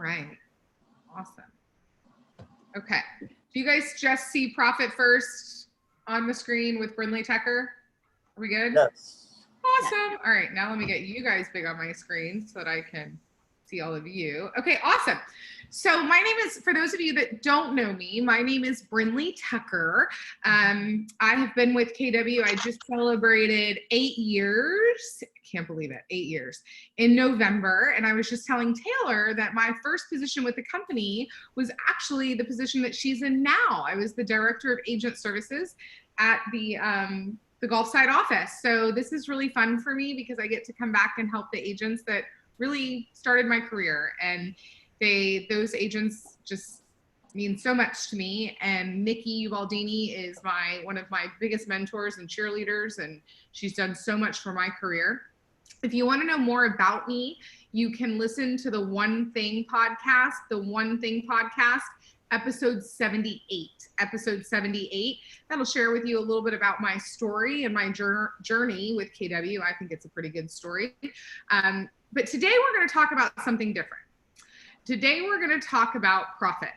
right. Awesome. Okay. Do you guys just see Profit First on the screen with Brindley Tucker? Are we good? Yes. Awesome. All right. Now let me get you guys big on my screen so that I can see all of you. Okay, awesome. So my name is, for those of you that don't know me, my name is Brindley Tucker. I have been with KW. I just celebrated 8 years. Can't believe it, 8 years in November. And I was just telling Taylor that my first position with the company was actually the position that she's in now. I was the director of agent services at the Gulfside office. So this is really fun for me because I get to come back and help the agents that really started my career, and those agents just mean so much to me. And Nikki Ubaldini is one of my biggest mentors and cheerleaders, and she's done so much for my career. If you want to know more about me, you can listen to the One Thing podcast, episode 78. Episode 78. That'll share with you a little bit about my story and my journey with KW. I think it's a pretty good story. But today we're going to talk about something different. Today we're going to talk about profit.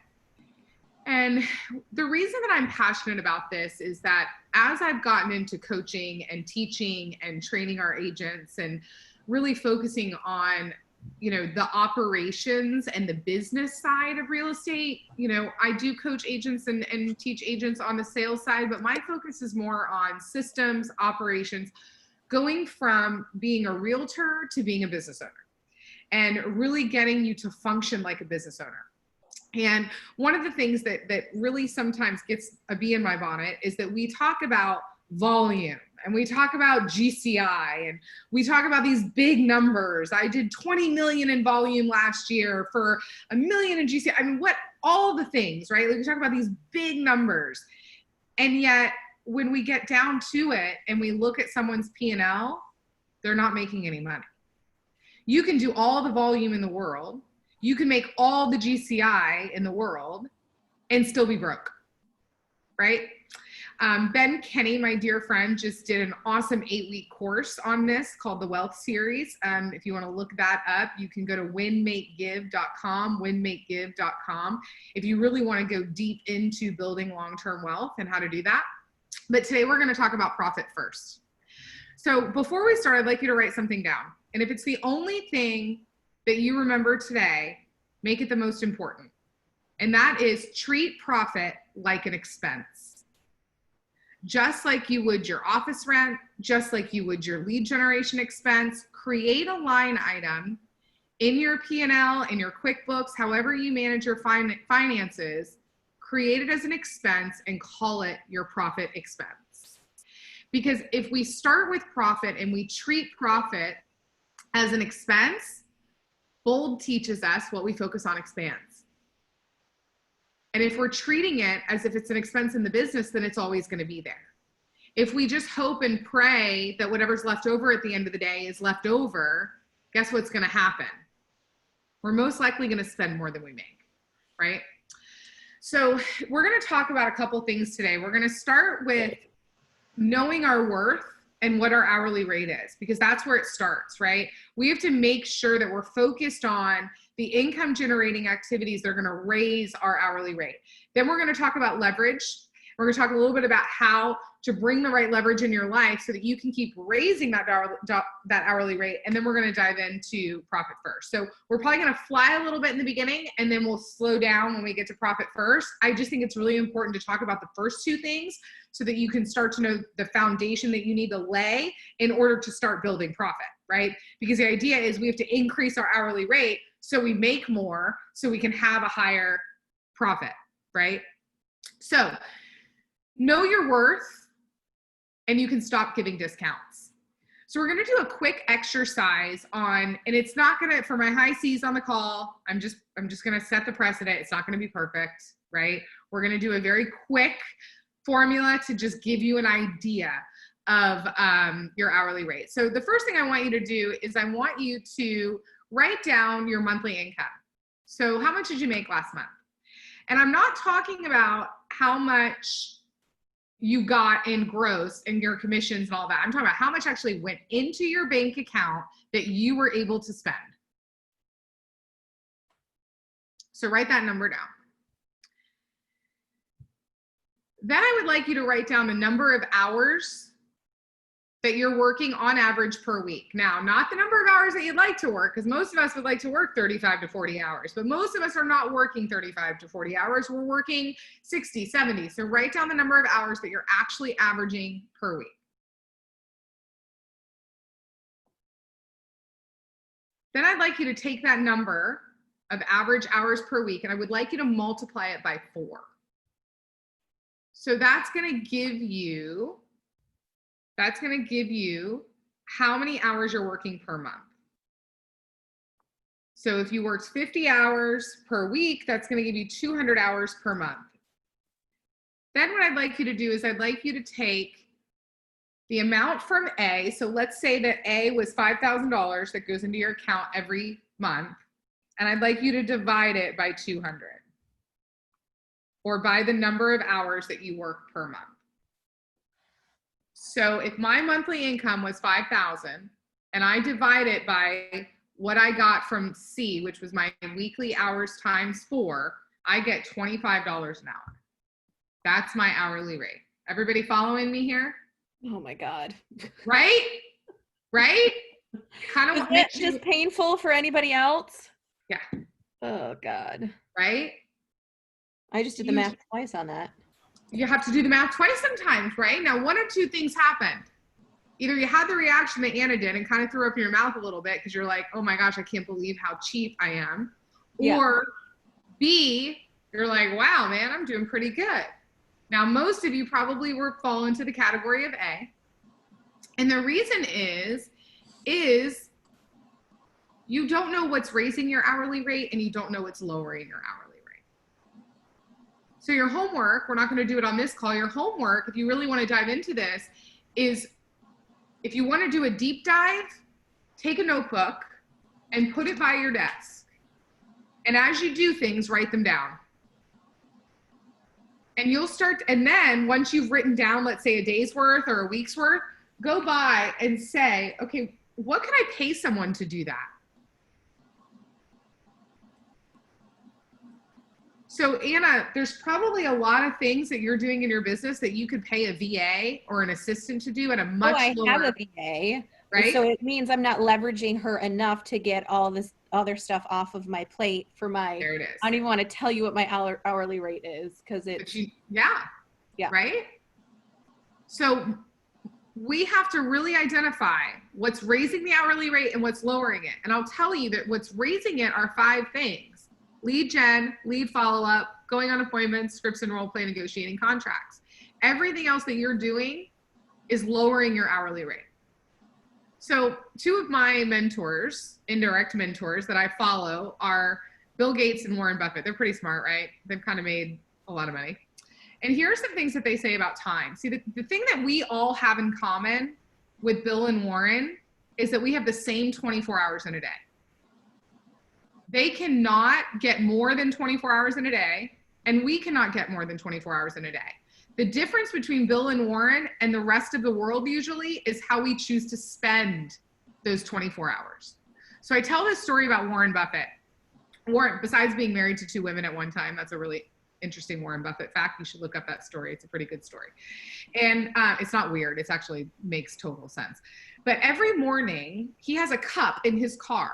And the reason that I'm passionate about this is that as I've gotten into coaching and teaching and training our agents and really focusing on, the operations and the business side of real estate, I do coach agents and teach agents on the sales side, but my focus is more on systems, operations, going from being a realtor to being a business owner and really getting you to function like a business owner. And one of the things that really sometimes gets a bee in my bonnet is that we talk about volume and we talk about GCI and we talk about these big numbers. I did 20 million in volume last year for $1 million in GCI. I mean, all the things, right? Like we talk about these big numbers. And yet when we get down to it and we look at someone's P&L, they're not making any money. You can do all the volume in the world. You can make all the GCI in the world and still be broke, right? Ben Kenny, my dear friend, just did an awesome 8-week course on this called the Wealth Series. If you want to look that up, you can go to winmakegive.com, if you really want to go deep into building long-term wealth and how to do that. But today we're going to talk about profit first. So before we start, I'd like you to write something down. And if it's the only thing that you remember today, make it the most important. And that is treat profit like an expense. Just like you would your office rent, just like you would your lead generation expense, create a line item in your P&L, in your QuickBooks, however you manage your finances, create it as an expense and call it your profit expense. Because if we start with profit and we treat profit as an expense, Bold teaches us what we focus on expands. And if we're treating it as if it's an expense in the business, then it's always going to be there. If we just hope and pray that whatever's left over at the end of the day is left over, guess what's going to happen? We're most likely going to spend more than we make, right? So we're going to talk about a couple things today. We're going to start with knowing our worth and what our hourly rate is, because that's where it starts, right? We have to make sure that we're focused on the income generating activities that are going to raise our hourly rate. Then we're going to talk about leverage. We're going to talk a little bit about how to bring the right leverage in your life so that you can keep raising that hourly rate. And then we're going to dive into profit first. So we're probably going to fly a little bit in the beginning and then we'll slow down when we get to profit first. I just think it's really important to talk about the first two things so that you can start to know the foundation that you need to lay in order to start building profit, right? Because the idea is we have to increase our hourly rate so we make more so we can have a higher profit, right? So know your worth and you can stop giving discounts. So we're going to do a quick exercise on, and it's not going to, for my high C's on the call, I'm just going to set the precedent. It's not going to be perfect, right? We're going to do a very quick formula to just give you an idea of your hourly rate. So the first thing I want you to do is I want you to write down your monthly income. So how much did you make last month? And I'm not talking about how much you got in gross and your commissions and all that. I'm talking about how much actually went into your bank account that you were able to spend. So write that number down. Then I would like you to write down the number of hours that you're working on average per week. Now, not the number of hours that you'd like to work, because most of us would like to work 35 to 40 hours, but most of us are not working 35 to 40 hours. We're working 60, 70. So write down the number of hours that you're actually averaging per week. Then I'd like you to take that number of average hours per week, and I would like you to multiply it by 4. So that's going to give you how many hours you're working per month. So if you worked 50 hours per week, that's going to give you 200 hours per month. Then what I'd like you to do is I'd like you to take the amount from A. So let's say that A was $5,000 that goes into your account every month. And I'd like you to divide it by 200, or by the number of hours that you work per month. So if my monthly income was 5,000 and I divide it by what I got from C, which was my weekly hours times 4, I get $25 an hour. That's my hourly rate. Everybody following me here? Oh my God. Right? Right? Kind of Is it just painful for anybody else? Yeah. Oh God. Right? I just did the math twice on that. You have to do the math twice sometimes, right? Now, one of two things happened. Either you had the reaction that Anna did and kind of threw up your mouth a little bit because you're like, oh my gosh, I can't believe how cheap I am. Yeah. Or B, you're like, wow, man, I'm doing pretty good. Now, most of you probably fall into the category of A. And the reason is you don't know what's raising your hourly rate and you don't know what's lowering your hourly rate. So your homework, we're not going to do it on this call. Your homework, if you really want to dive into this, is if you want to do a deep dive, take a notebook and put it by your desk. And as you do things, write them down. And you'll start, and then once you've written down, let's say a day's worth or a week's worth, go by and say, okay, what can I pay someone to do that? So Anna, there's probably a lot of things that you're doing in your business that you could pay a VA or an assistant to do at a much lower. I have a VA, right? So it means I'm not leveraging her enough to get all this other stuff off of my plate for my, there it is. I don't even want to tell you what my hourly rate is because it's, yeah, right? So we have to really identify what's raising the hourly rate and what's lowering it. And I'll tell you that what's raising it are 5 things. Lead gen, lead follow-up, going on appointments, scripts and role play, negotiating contracts. Everything else that you're doing is lowering your hourly rate. So 2 of my mentors, indirect mentors that I follow are Bill Gates and Warren Buffett. They're pretty smart, right? They've kind of made a lot of money. And here are some things that they say about time. See, the thing that we all have in common with Bill and Warren is that we have the same 24 hours in a day. They cannot get more than 24 hours in a day, and we cannot get more than 24 hours in a day. The difference between Bill and Warren and the rest of the world usually is how we choose to spend those 24 hours. So I tell this story about Warren Buffett. Warren, besides being married to 2 women at one time, that's a really interesting Warren Buffett fact. You should look up that story. It's a pretty good story. And it's not weird. It actually makes total sense. But every morning he has a cup in his car.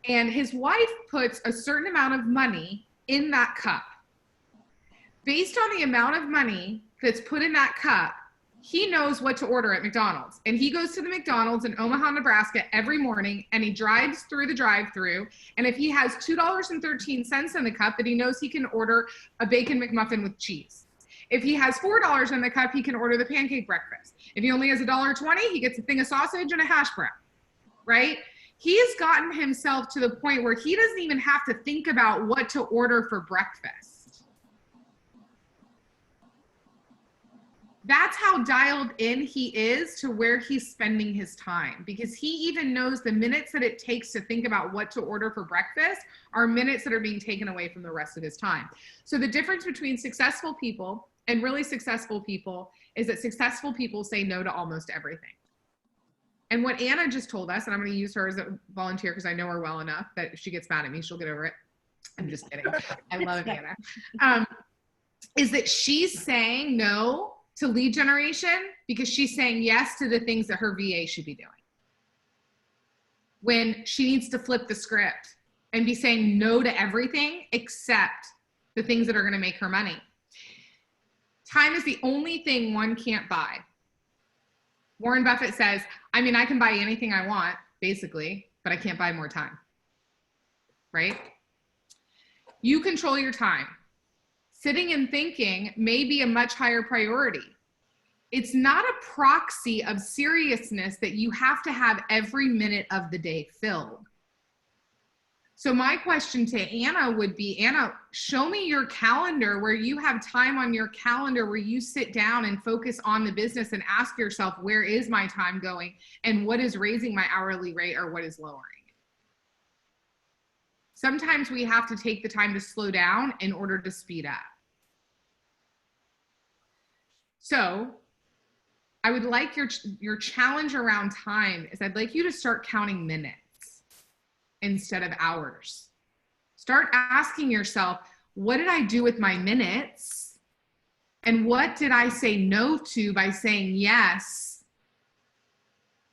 And his wife puts a certain amount of money in that cup. Based on the amount of money that's put in that cup, he knows what to order at McDonald's. And he goes to the McDonald's in Omaha, Nebraska every morning, and he drives through the drive-thru. And if he has $2.13 in the cup, that he knows he can order a bacon McMuffin with cheese. If he has $4 in the cup, he can order the pancake breakfast. If he only has $1.20, he gets a thing of sausage and a hash brown, right? He has gotten himself to the point where he doesn't even have to think about what to order for breakfast. That's how dialed in he is to where he's spending his time, because he even knows the minutes that it takes to think about what to order for breakfast are minutes that are being taken away from the rest of his time. So the difference between successful people and really successful people is that successful people say no to almost everything. And what Anna just told us, and I'm going to use her as a volunteer because I know her well enough that if she gets mad at me, she'll get over it. I'm just kidding. I love Anna. Is that she's saying no to lead generation because she's saying yes to the things that her VA should be doing. When she needs to flip the script and be saying no to everything except the things that are going to make her money. Time is the only thing one can't buy. Warren Buffett says, I mean, I can buy anything I want, basically, but I can't buy more time. Right? You control your time. Sitting and thinking may be a much higher priority. It's not a proxy of seriousness that you have to have every minute of the day filled. So my question to Anna would be, Anna, show me your calendar where you have time on your calendar where you sit down and focus on the business and ask yourself, where is my time going and what is raising my hourly rate or what is lowering? Sometimes we have to take the time to slow down in order to speed up. So I would like your challenge around time is I'd like you to start counting minutes instead of hours. Start asking yourself, what did I do with my minutes? And what did I say no to by saying yes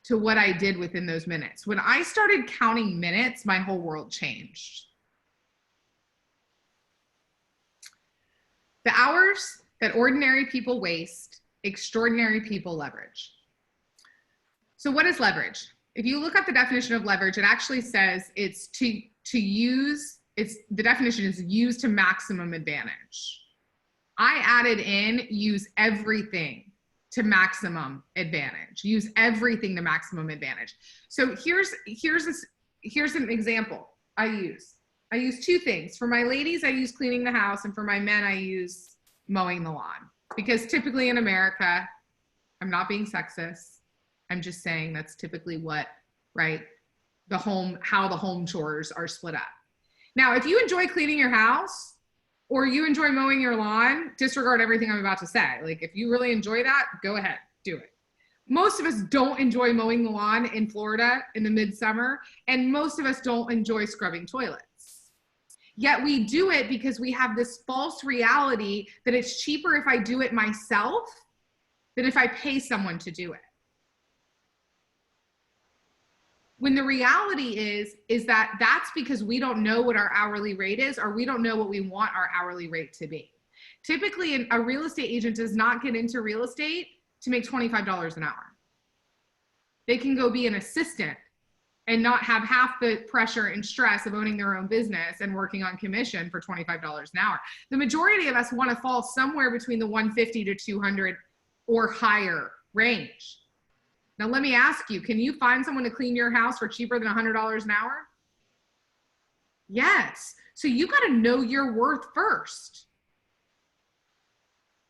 to what I did within those minutes? When I started counting minutes, my whole world changed. The hours that ordinary people waste, extraordinary people leverage. So what is leverage? If you look up the definition of leverage, it actually says it's the definition is use to maximum advantage. I added in use everything to maximum advantage. Use everything to maximum advantage. So here's an example I use. I use two things. For my ladies, I use cleaning the house, and for my men, I use mowing the lawn. Because typically in America, I'm not being sexist, I'm just saying that's typically what, right, how the home chores are split up. Now, if you enjoy cleaning your house or you enjoy mowing your lawn, disregard everything I'm about to say. Like, if you really enjoy that, go ahead, do it. Most of us don't enjoy mowing the lawn in Florida in the midsummer, and most of us don't enjoy scrubbing toilets. Yet we do it because we have this false reality that it's cheaper if I do it myself than if I pay someone to do it. When the reality is that that's because we don't know what our hourly rate is, or we don't know what we want our hourly rate to be. Typically, a real estate agent does not get into real estate to make $25 an hour. They can go be an assistant and not have half the pressure and stress of owning their own business and working on commission for $25 an hour. The majority of us want to fall somewhere between the 150 to 200 or higher range. Now, let me ask you, can you find someone to clean your house for cheaper than $100 an hour? Yes. So you got to know your worth first.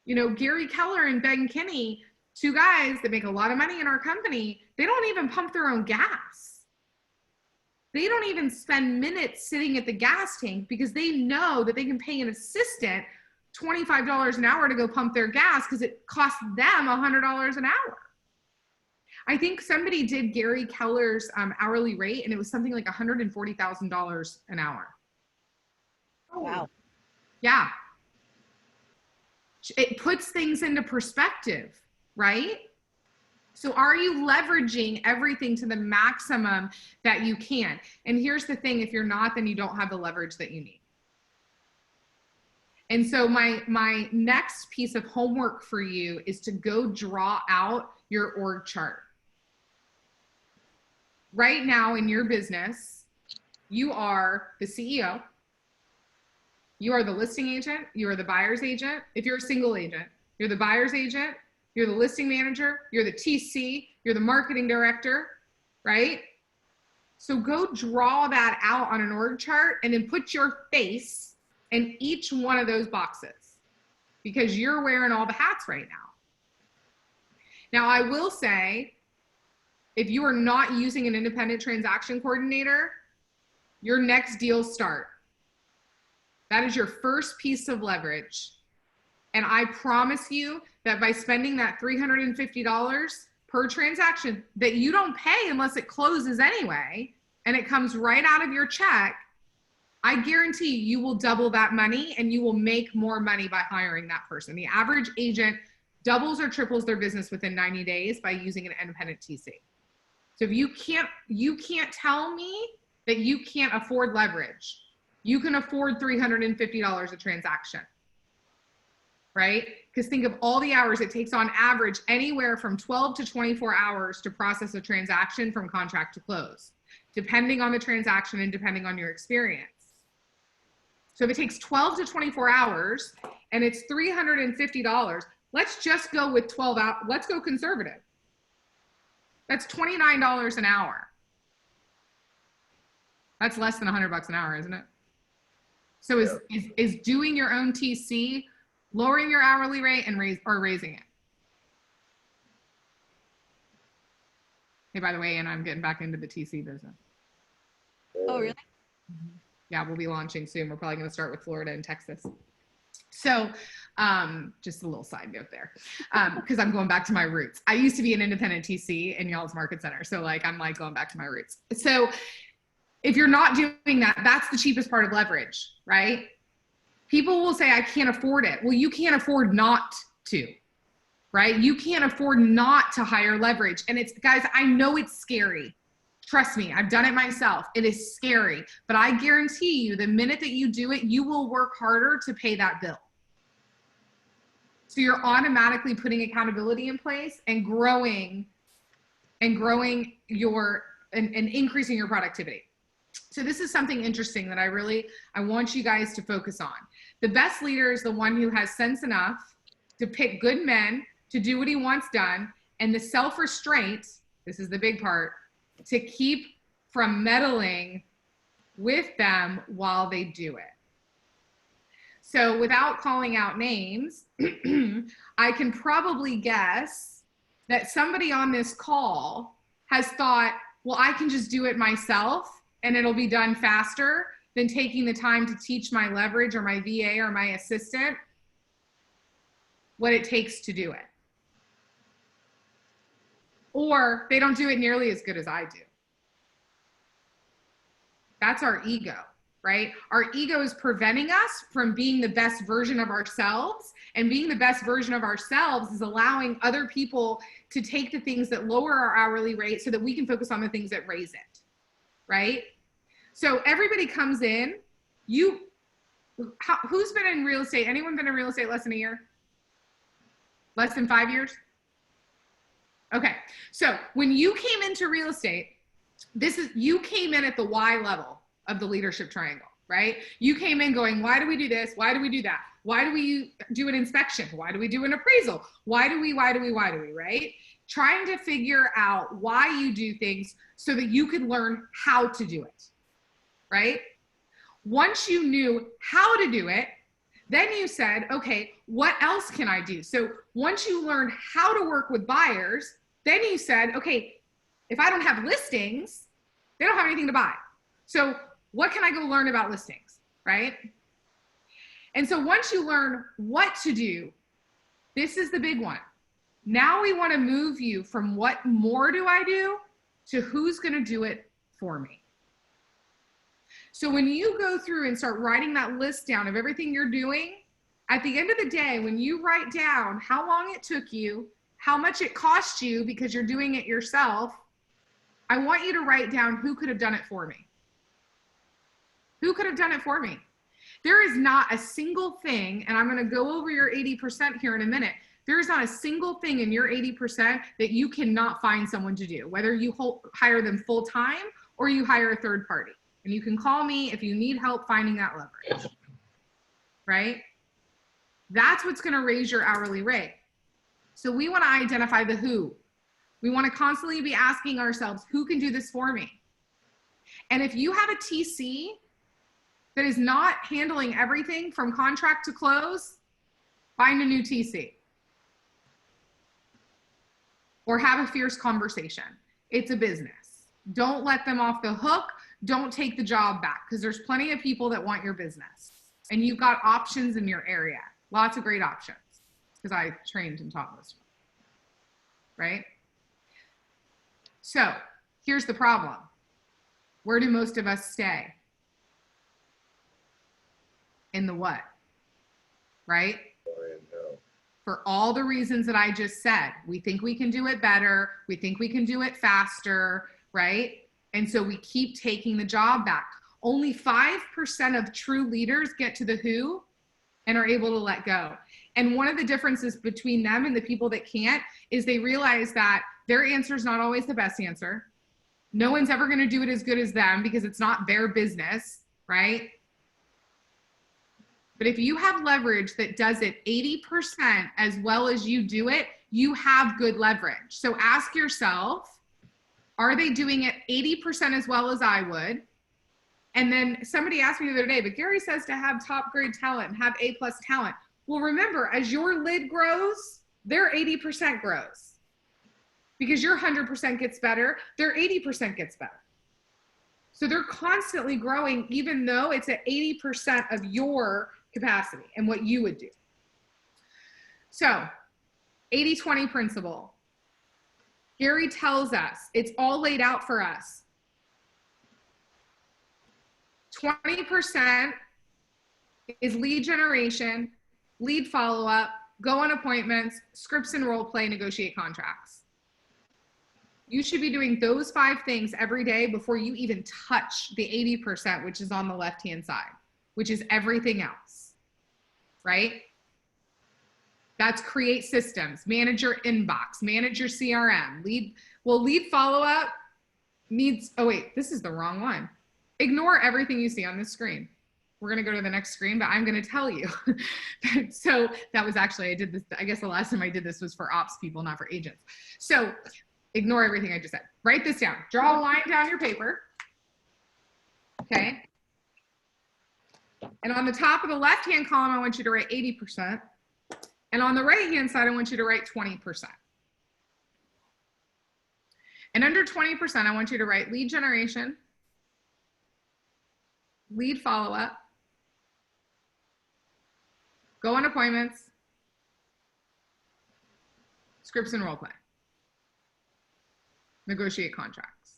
You know, Gary Keller and Ben Kinney, two guys that make a lot of money in our company, they don't even pump their own gas. They don't even spend minutes sitting at the gas tank because they know that they can pay an assistant $25 an hour to go pump their gas because it costs them $100 an hour. I think somebody did Gary Keller's hourly rate, and it was something like $140,000 an hour. Wow. Yeah. It puts things into perspective, right? So are you leveraging everything to the maximum that you can? And here's the thing, if you're not, then you don't have the leverage that you need. And so my next piece of homework for you is to go draw out your org chart. Right now in your business, you are the CEO, you are the listing agent, you are the buyer's agent. If you're a single agent, you're the buyer's agent, you're the listing manager, you're the TC, you're the marketing director, right? So go draw that out on an org chart and then put your face in each one of those boxes because you're wearing all the hats right now. Now, I will say, if you are not using an independent transaction coordinator, your next deals start. That is your first piece of leverage. And I promise you that by spending that $350 per transaction that you don't pay unless it closes anyway, and it comes right out of your check, I guarantee you will double that money and you will make more money by hiring that person. The average agent doubles or triples their business within 90 days by using an independent TC. So if you can't tell me that you can't afford leverage. You can afford $350 a transaction, right? Because think of all the hours it takes on average, anywhere from 12 to 24 hours to process a transaction from contract to close, depending on the transaction and depending on your experience. So if it takes 12 to 24 hours and it's $350, let's just go with 12 hours. Let's go conservative. That's $29 an hour. That's less than $100 an hour, isn't it? So is doing your own TC lowering your hourly rate and raising it? Hey, by the way, and I'm getting back into the TC business. Oh, really? Yeah, we'll be launching soon. We're probably going to start with Florida and Texas. So just a little side note there, because I'm going back to my roots. I used to be an independent TC in y'all's market center. So like, I'm like going back to my roots. So if you're not doing that, that's the cheapest part of leverage, right? People will say, I can't afford it. Well, you can't afford not to, right? You can't afford not to hire leverage. And it's, guys, I know it's scary. Trust me, I've done it myself. It is scary, but I guarantee you the minute that you do it, you will work harder to pay that bill. So you're automatically putting accountability in place and growing your, and increasing your productivity. So this is something interesting that I want you guys to focus on. The best leader is the one who has sense enough to pick good men to do what he wants done, and the self-restraint, this is the big part, to keep from meddling with them while they do it. So without calling out names, I can probably guess that somebody on this call has thought, well, I can just do it myself and it'll be done faster than taking the time to teach my leverage or my VA or my assistant what it takes to do it. Or they don't do it nearly as good as I do. That's our ego, right? Our ego is preventing us from being the best version of ourselves, and being the best version of ourselves is allowing other people to take the things that lower our hourly rate so that we can focus on the things that raise it, right? So everybody comes in, who's been in real estate? Anyone been in real estate less than a year? Less than 5 years? Okay, so when you came into real estate, you came in at the why level of the leadership triangle, right? You came in going, why do we do this? Why do we do that? Why do we do an inspection? Why do we do an appraisal? Why do we, right? Trying to figure out why you do things so that you could learn how to do it, right? Once you knew how to do it, then you said, okay, what else can I do? So once you learned how to work with buyers, then you said, okay, if I don't have listings, they don't have anything to buy. So what can I go learn about listings, right? And so once you learn what to do, this is the big one. Now we want to move you from what more do I do to who's going to do it for me. So when you go through and start writing that list down of everything you're doing, at the end of the day, when you write down how long it took you, how much it cost you because you're doing it yourself, I want you to write down who could have done it for me. Who could have done it for me? There is not a single thing, and I'm going to go over your 80% here in a minute. There is not a single thing in your 80% that you cannot find someone to do, whether you hire them full time or you hire a third party. And you can call me if you need help finding that leverage, right? That's what's going to raise your hourly rate. So we want to identify the who. We want to constantly be asking ourselves, who can do this for me? And if you have a TC that is not handling everything from contract to close, find a new TC. Or have a fierce conversation. It's a business. Don't let them off the hook. Don't take the job back, because there's plenty of people that want your business. And you've got options in your area. Lots of great options, because I trained and taught most of them, right? So here's the problem. Where do most of us stay? In the what? Right? I know. For all the reasons that I just said. We think we can do it better. We think we can do it faster, right? And so we keep taking the job back. Only 5% of true leaders get to the who and are able to let go. And one of the differences between them and the people that can't is they realize that their answer is not always the best answer. No one's ever going to do it as good as them because it's not their business, right? But if you have leverage that does it 80% as well as you do it, you have good leverage. So ask yourself, are they doing it 80% as well as I would? And then somebody asked me the other day, but Gary says to have top grade talent and have A+ talent. Well, remember, as your lid grows, their 80% grows. Because your 100% gets better, their 80% gets better. So they're constantly growing, even though it's at 80% of your capacity and what you would do. So 80-20 principle. Gary tells us, it's all laid out for us. 20% is lead generation, lead follow-up, go on appointments, scripts and role play, negotiate contracts. You should be doing those 5 things every day before you even touch the 80%, which is on the left-hand side, which is everything else, right? That's create systems, manage your inbox, manage your CRM, lead follow-up needs, oh wait, this is the wrong one. Ignore everything you see on this screen. We're going to go to the next screen, but I'm going to tell you. So that was actually, I did this, I guess the last time I did this was for ops people, not for agents. So ignore everything I just said. Write this down. Draw a line down your paper. Okay. And on the top of the left-hand column, I want you to write 80%. And on the right-hand side, I want you to write 20%. And under 20%, I want you to write lead generation, lead follow-up, go on appointments, scripts and role play, negotiate contracts.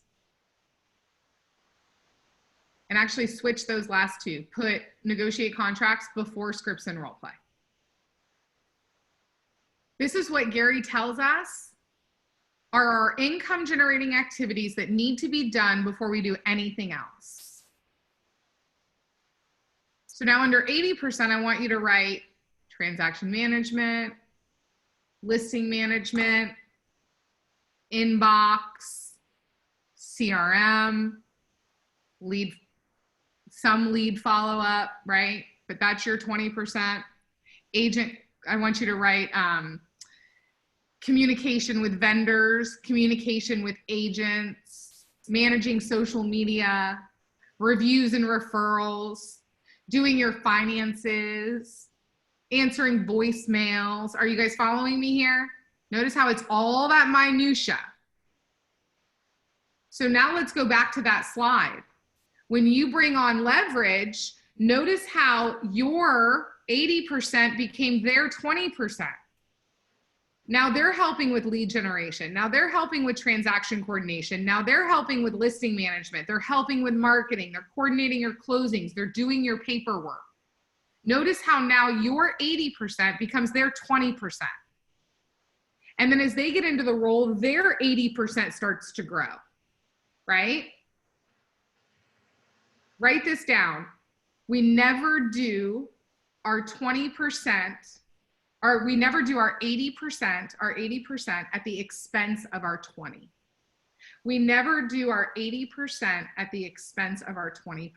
And actually switch those last 2. Put negotiate contracts before scripts and role play. This is what Gary tells us are our income generating activities that need to be done before we do anything else. So now under 80%, I want you to write transaction management, listing management, inbox, CRM, some lead follow-up, right? But that's your 20%. Agent, I want you to write communication with vendors, communication with agents, managing social media, reviews and referrals, doing your finances, answering voicemails. Are you guys following me here? Notice how it's all that minutia. So now let's go back to that slide. When you bring on leverage, notice how your 80% became their 20%. Now they're helping with lead generation. Now they're helping with transaction coordination. Now they're helping with listing management. They're helping with marketing. They're coordinating your closings. They're doing your paperwork. Notice how now your 80% becomes their 20%. And then as they get into the role, their 80% starts to grow, right? Write this down. We never do our 20%, or we never do our 80% at the expense of our 20. We never do our 80% at the expense of our 20%.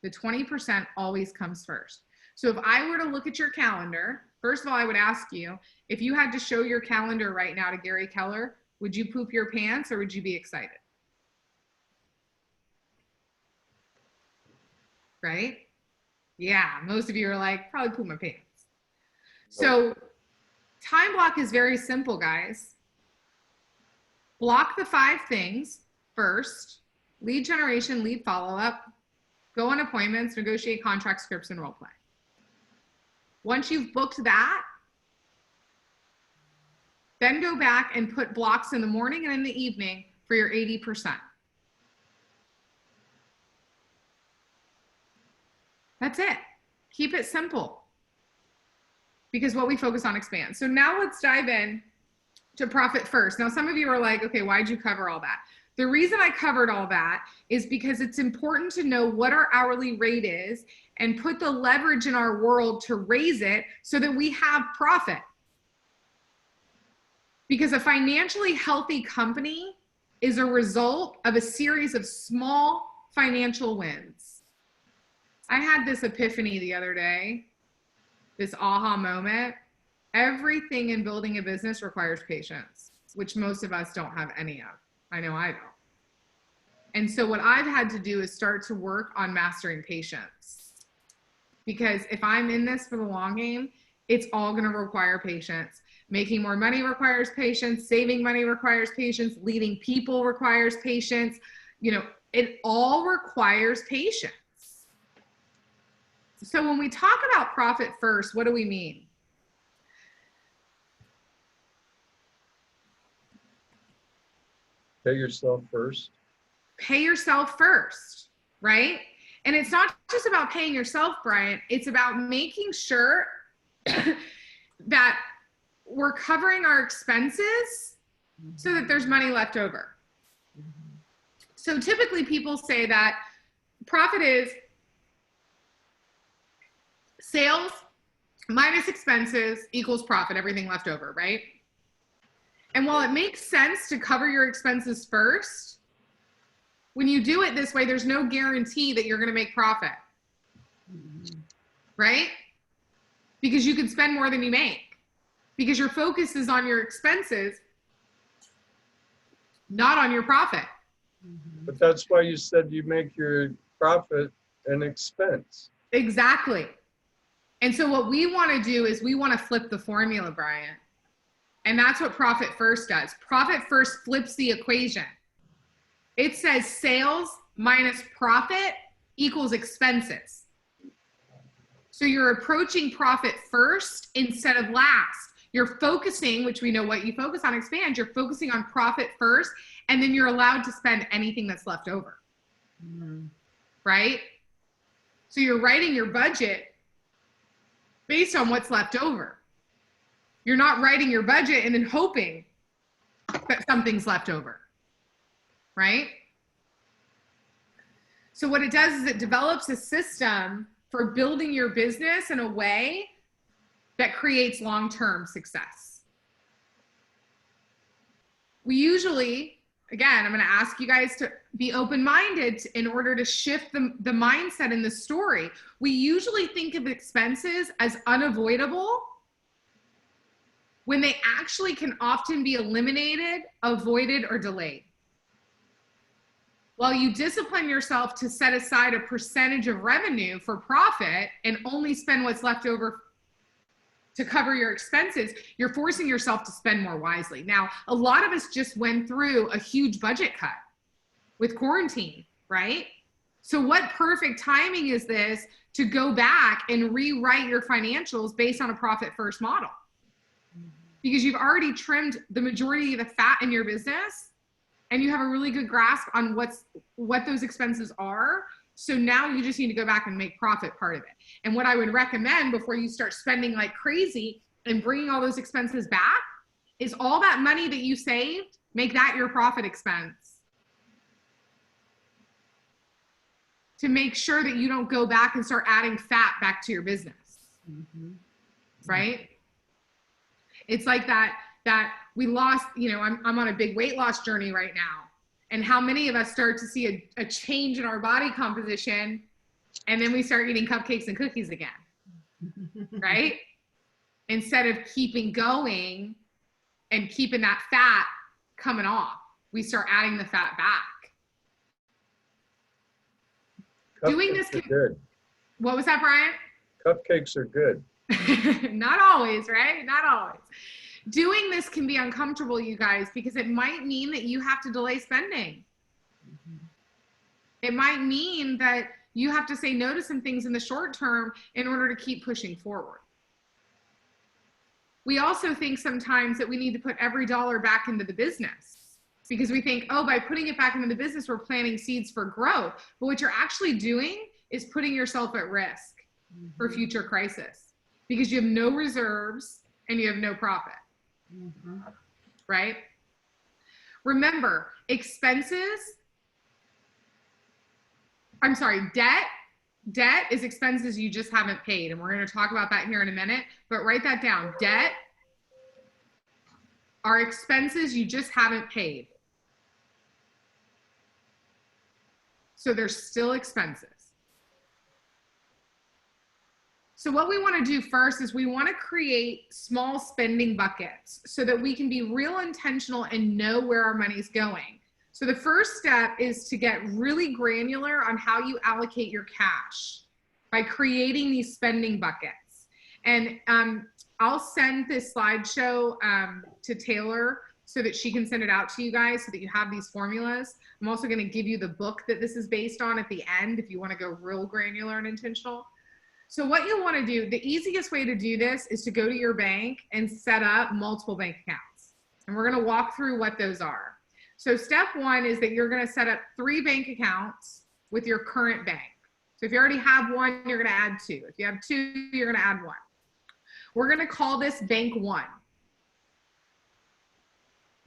The 20% always comes first. So if I were to look at your calendar, first of all, I would ask you, if you had to show your calendar right now to Gary Keller, would you poop your pants or would you be excited? Right? Yeah, most of you are like, probably poop my pants. So time block is very simple, guys. Block the 5 things first: lead generation, lead follow-up, go on appointments, negotiate contract, scripts, and role play. Once you've booked that, then go back and put blocks in the morning and in the evening for your 80%. That's it. Keep it simple, because what we focus on expands. So now let's dive in to profit first. Now, some of you are like, okay, why'd you cover all that? The reason I covered all that is because it's important to know what our hourly rate is and put the leverage in our world to raise it so that we have profit. Because a financially healthy company is a result of a series of small financial wins. I had this epiphany the other day, this aha moment. Everything in building a business requires patience, which most of us don't have any of. I know I don't. And so what I've had to do is start to work on mastering patience. Because if I'm in this for the long game, it's all going to require patience. Making more money requires patience. Saving money requires patience. Leading people requires patience. You know, it all requires patience. So when we talk about profit first, what do we mean? Pay yourself first. Pay yourself first, right? And it's not just about paying yourself, Brian. It's about making sure that we're covering our expenses so that there's money left over. So typically people say that profit is sales minus expenses equals profit, everything left over, right? And while it makes sense to cover your expenses first, when you do it this way, there's no guarantee that you're going to make profit, right? Because you could spend more than you make, because your focus is on your expenses, not on your profit. But that's why you said you make your profit an expense. Exactly. And so what we want to do is we want to flip the formula, Brian. And that's what profit first does. Profit first flips the equation. It says sales minus profit equals expenses. So you're approaching profit first instead of last. You're focusing, which we know what you focus on expands, you're focusing on profit first, and then you're allowed to spend anything that's left over, right? So you're writing your budget based on what's left over. You're not writing your budget and then hoping that something's left over, right? So what it does is it develops a system for building your business in a way that creates long-term success. We usually, again, I'm going to ask you guys to be open-minded in order to shift the mindset in the story. We usually think of expenses as unavoidable when they actually can often be eliminated, avoided, or delayed. While you discipline yourself to set aside a percentage of revenue for profit and only spend what's left over to cover your expenses, you're forcing yourself to spend more wisely. Now, a lot of us just went through a huge budget cut with quarantine, right? So what perfect timing is this to go back and rewrite your financials based on a profit first model? Because you've already trimmed the majority of the fat in your business and you have a really good grasp on what those expenses are. So now you just need to go back and make profit part of it. And what I would recommend before you start spending like crazy and bringing all those expenses back is all that money that you saved, make that your profit expense, to make sure that you don't go back and start adding fat back to your business, right? It's like that we lost, you know, I'm on a big weight loss journey right now. And how many of us start to see a change in our body composition, and then we start eating cupcakes and cookies again, right? Instead of keeping going and keeping that fat coming off, we start adding the fat back. Cupcakes Doing this are good. What was that, Brian? Cupcakes are good. Not always, right? Not always. Doing this can be uncomfortable, you guys, because it might mean that you have to delay spending. It might mean that you have to say no to some things in the short term in order to keep pushing forward. We also think sometimes that we need to put every dollar back into the business because we think, oh, by putting it back into the business, we're planting seeds for growth. But what you're actually doing is putting yourself at risk. for future crisis because you have no reserves and you have no profit, right? Remember, debt is expenses you just haven't paid. And we're going to talk about that here in a minute, but write that down. Debt are expenses you just haven't paid. So they're still expenses. So what we want to do first is we want to create small spending buckets so that we can be real intentional and know where our money's going. So the first step is to get really granular on how you allocate your cash by creating these spending buckets. And I'll send this slideshow to Taylor so that she can send it out to you guys so that you have these formulas. I'm also going to give you the book that this is based on at the end if you want to go real granular and intentional. So what you'll want to do, the easiest way to do this is to go to your bank and set up multiple bank accounts. And we're going to walk through what those are. So step one is that you're going to set up 3 bank accounts with your current bank. So if you already have one, you're going to add 2. If you have 2, you're going to add 1. We're going to call this bank 1.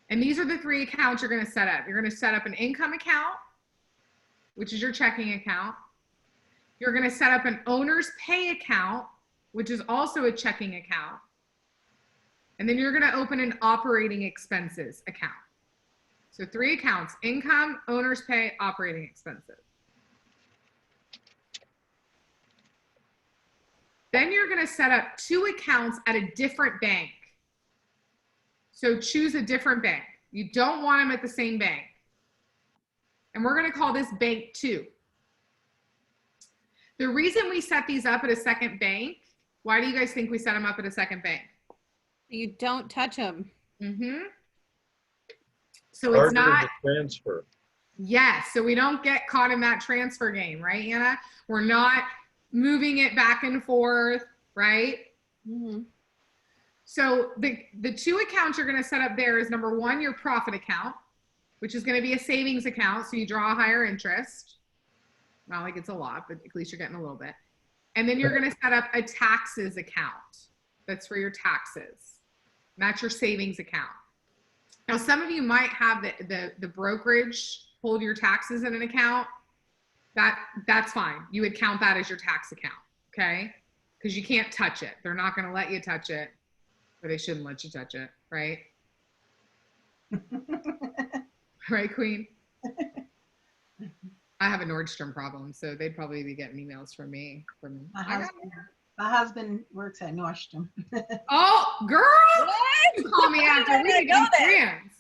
And these are the 3 accounts you're going to set up. You're going to set up an income account, which is your checking account. You're going to set up an owner's pay account, which is also a checking account. And then you're going to open an operating expenses account. So 3 accounts: income, owner's pay, operating expenses. Then you're going to set up 2 accounts at a different bank. So choose a different bank. You don't want them at the same bank. And we're going to call this bank 2. The reason we set these up at a second bank, why do you guys think we set them up at a second bank? You don't touch them. Harder So it's not to transfer. Yes, so we don't get caught in that transfer game, right, Anna? We're not moving it back and forth, right? So the 2 accounts you're going to set up there is number 1, your profit account, which is going to be a savings account, so you draw a higher interest. Not like it's a lot, but at least you're getting a little bit. And then you're going to set up a taxes account. That's for your taxes. And that's your savings account. Now, some of you might have the brokerage hold your taxes in an account. That's fine. You would count that as your tax account, okay? Because you can't touch it. They're not going to let you touch it, or they shouldn't let you touch it, right? Right, Queen? I have a Nordstrom problem, so they'd probably be getting emails from me. My husband works at Nordstrom. Oh, girl! You call me after. We need to be friends.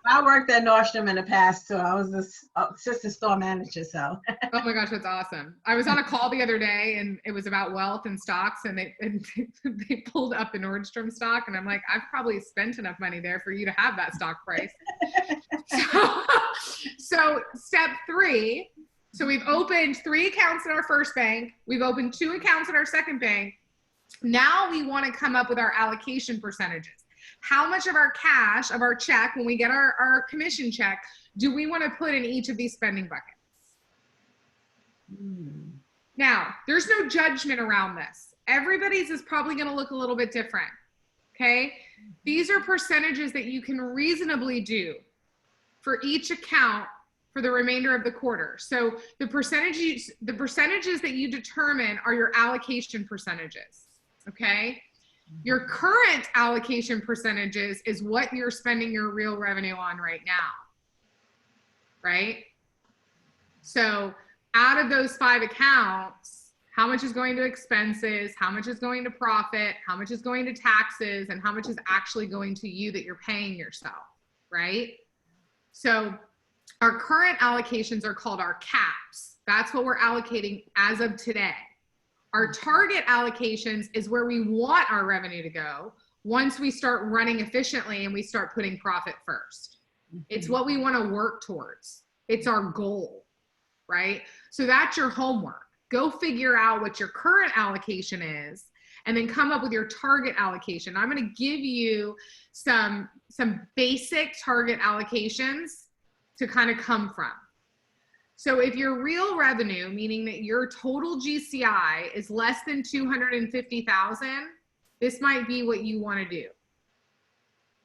I worked at Nordstrom in the past, so I was assistant store manager. So. Oh my gosh, that's awesome! I was on a call the other day, and it was about wealth and stocks, and they pulled up the Nordstrom stock, and I'm like, I've probably spent enough money there for you to have that stock price. So step 3. So we've opened 3 accounts in our first bank. We've opened 2 accounts in our second bank. Now we want to come up with our allocation percentages. How much of our cash, of our check, when we get our commission check, do we want to put in each of these spending buckets? Now, there's no judgment around this. Everybody's is probably going to look a little bit different, okay? These are percentages that you can reasonably do for each account for the remainder of the quarter. So the percentages that you determine are your allocation percentages, okay? Your current allocation percentages is what you're spending your real revenue on right now, right? So out of those 5 accounts, how much is going to expenses, how much is going to profit, how much is going to taxes, and how much is actually going to you that you're paying yourself, right? So our current allocations are called our caps. That's what we're allocating as of today. Our target allocations is where we want our revenue to go once we start running efficiently and we start putting profit first. It's what we want to work towards. It's our goal, right? So that's your homework. Go figure out what your current allocation is and then come up with your target allocation. I'm going to give you some basic target allocations to kind of come from. So if your real revenue, meaning that your total GCI is less than 250,000, this might be what you want to do.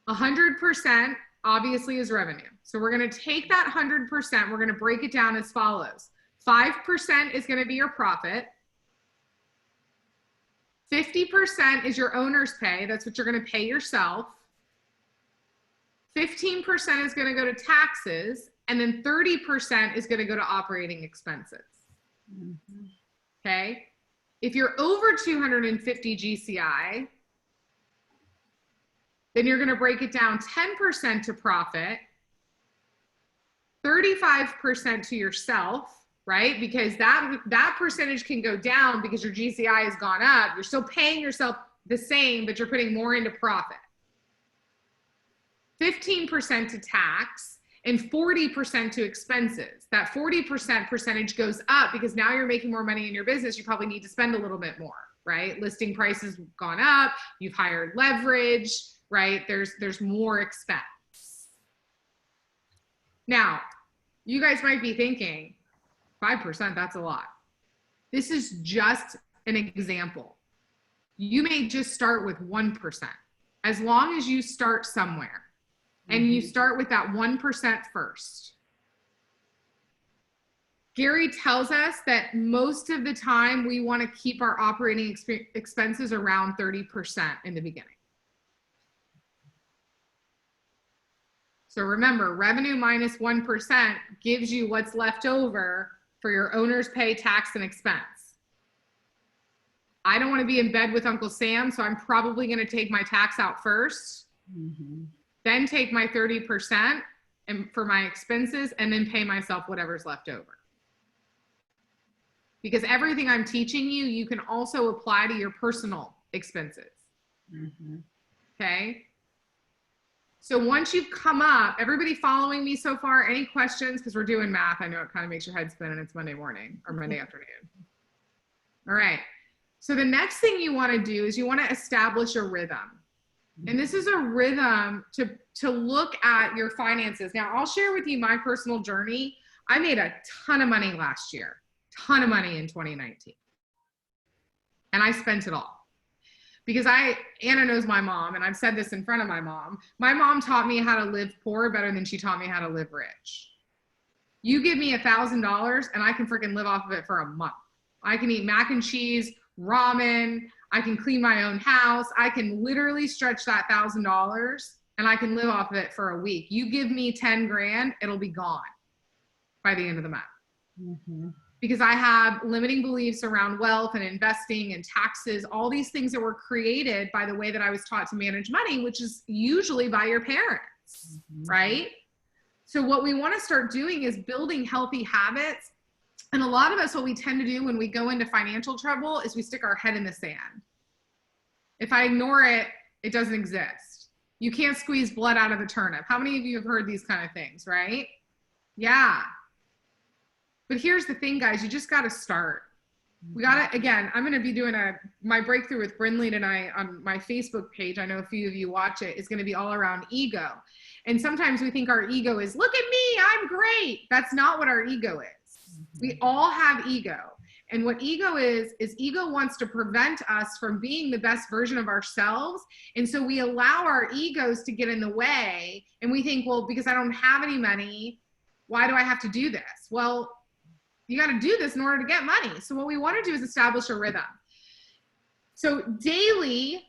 100% obviously is revenue. So we're going to take that 100%, we're going to break it down as follows. 5% is going to be your profit. 50% is your owner's pay. That's what you're going to pay yourself. 15% is going to go to taxes. And then 30% is going to go to operating expenses. Mhm. Okay. If you're over 250 GCI, then you're going to break it down 10% to profit, 35% to yourself, right? Because that percentage can go down because your GCI has gone up. You're still paying yourself the same, but you're putting more into profit. 15% to tax, and 40% to expenses. That 40% percentage goes up because now you're making more money in your business. You probably need to spend a little bit more, right? Listing prices have gone up. You've hired leverage, right? There's more expense. Now, you guys might be thinking, 5%, that's a lot. This is just an example. You may just start with 1%, as long as you start somewhere. And you start with that 1% first. Gary tells us that most of the time we want to keep our operating expenses around 30% in the beginning. So remember, revenue minus 1% gives you what's left over for your owner's pay, tax, and expense. I don't want to be in bed with Uncle Sam, so I'm probably going to take my tax out first. Mhm. Then take my 30% and for my expenses, and then pay myself whatever's left over. Because everything I'm teaching you, you can also apply to your personal expenses. Mhm. Okay. So once you've come up, everybody following me so far, any questions? Because we're doing math. I know it kind of makes your head spin and it's Monday morning or Monday afternoon. All right. So the next thing you want to do is you want to establish a rhythm. And this is a rhythm to look at your finances. Now, I'll share with you my personal journey. I made a ton of money last year, ton of money in 2019. And I spent it all. Because Anna knows my mom, and I've said this in front of my mom. My mom taught me how to live poor better than she taught me how to live rich. You give me $1,000 and I can freaking live off of it for a month. I can eat mac and cheese, ramen, I can clean my own house. I can literally stretch that $1,000 and I can live off of it for a week. You give me 10 grand, it'll be gone by the end of the month. Mhm. Because I have limiting beliefs around wealth and investing and taxes, all these things that were created by the way that I was taught to manage money, which is usually by your parents, right? So what we want to start doing is building healthy habits. And a lot of us, what we tend to do when we go into financial trouble is we stick our head in the sand. If I ignore it, it doesn't exist. You can't squeeze blood out of a turnip. How many of you have heard these kind of things, right? Yeah. But here's the thing, guys, you just got to start. We got to, again, I'm going to be doing my breakthrough with Brindley tonight on my Facebook page. I know a few of you watch it. It's going to be all around ego. And sometimes we think our ego is, look at me, I'm great. That's not what our ego is. We all have ego. And what ego is ego wants to prevent us from being the best version of ourselves. And so we allow our egos to get in the way. And we think, well, because I don't have any money, why do I have to do this? Well, you got to do this in order to get money. So what we want to do is establish a rhythm. So daily,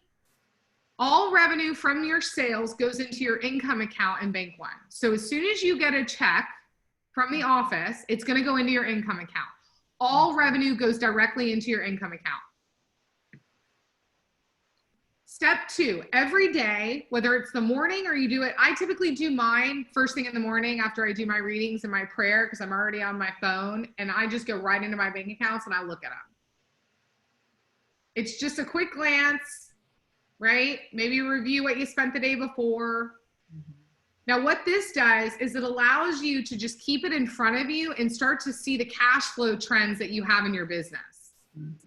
all revenue from your sales goes into your income account in Bank One. So as soon as you get a check from the office, it's going to go into your income account. All revenue goes directly into your income account. Step 2, every day, whether it's the morning or you do it, I typically do mine first thing in the morning after I do my readings and my prayer because I'm already on my phone, and I just go right into my bank accounts and I look at them. It's just a quick glance, right? Maybe review what you spent the day before. Now, what this does is it allows you to just keep it in front of you and start to see the cash flow trends that you have in your business.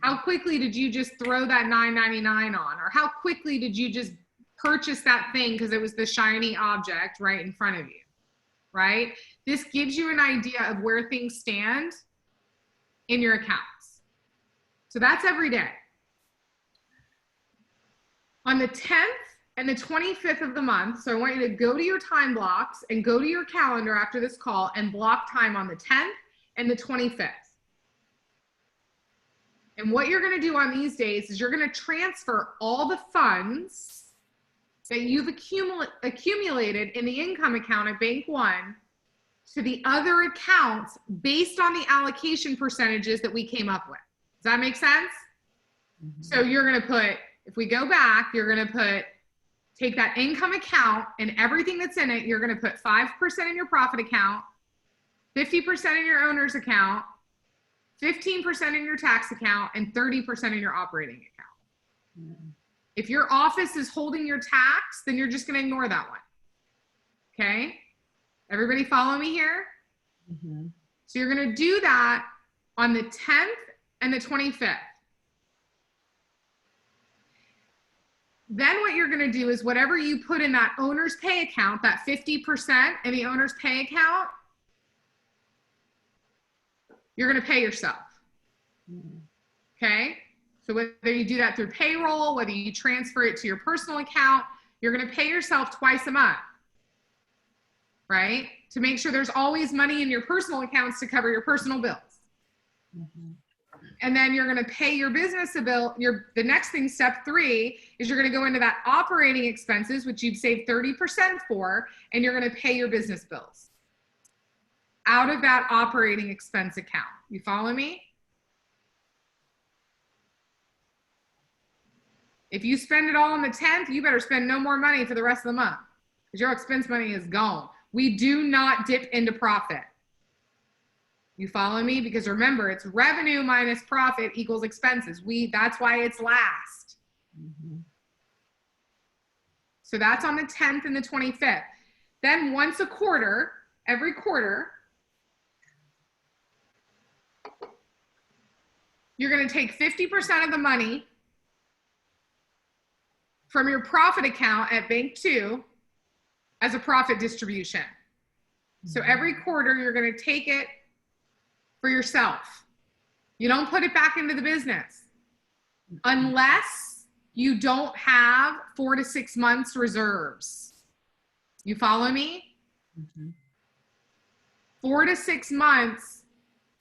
How quickly did you just throw that $9.99 on? Or how quickly did you just purchase that thing because it was the shiny object right in front of you, right? This gives you an idea of where things stand in your accounts. So that's every day. On the 10th and the 25th of the month, so I want you to go to your time blocks and go to your calendar after this call and block time on the 10th and the 25th. And what you're going to do on these days is you're going to transfer all the funds that you've accumulated in the income account at Bank One to the other accounts based on the allocation percentages that we came up with. Does that make sense? Mm-hmm. So you're going to put, if we go back, you're going to take that income account and everything that's in it, you're going to put 5% in your profit account, 50% in your owner's account, 15% in your tax account, and 30% in your operating account. Mm-hmm. If your office is holding your tax, then you're just going to ignore that one. Okay? Everybody follow me here? Mm-hmm. So you're going to do that on the 10th and the 25th. Then what you're going to do is whatever you put in that owner's pay account, that 50% in the owner's pay account, you're going to pay yourself. Okay? So whether you do that through payroll, whether you transfer it to your personal account, you're going to pay yourself twice a month, right? To make sure there's always money in your personal accounts to cover your personal bills. Mm-hmm. And then you're going to pay your business a bill. The next thing, step 3, is you're going to go into that operating expenses, which you've saved 30% for, and you're going to pay your business bills out of that operating expense account. You follow me? If you spend it all on the 10th, you better spend no more money for the rest of the month because your expense money is gone. We do not dip into profit. You follow me? Because remember, it's revenue minus profit equals expenses. That's why it's last. Mm-hmm. So that's on the 10th and the 25th. Then once a quarter, every quarter, you're going to take 50% of the money from your profit account at Bank 2 as a profit distribution. So every quarter, you're going to take it for yourself. You don't put it back into the business unless you don't have 4 to 6 months reserves. You follow me? Mm-hmm. 4 to 6 months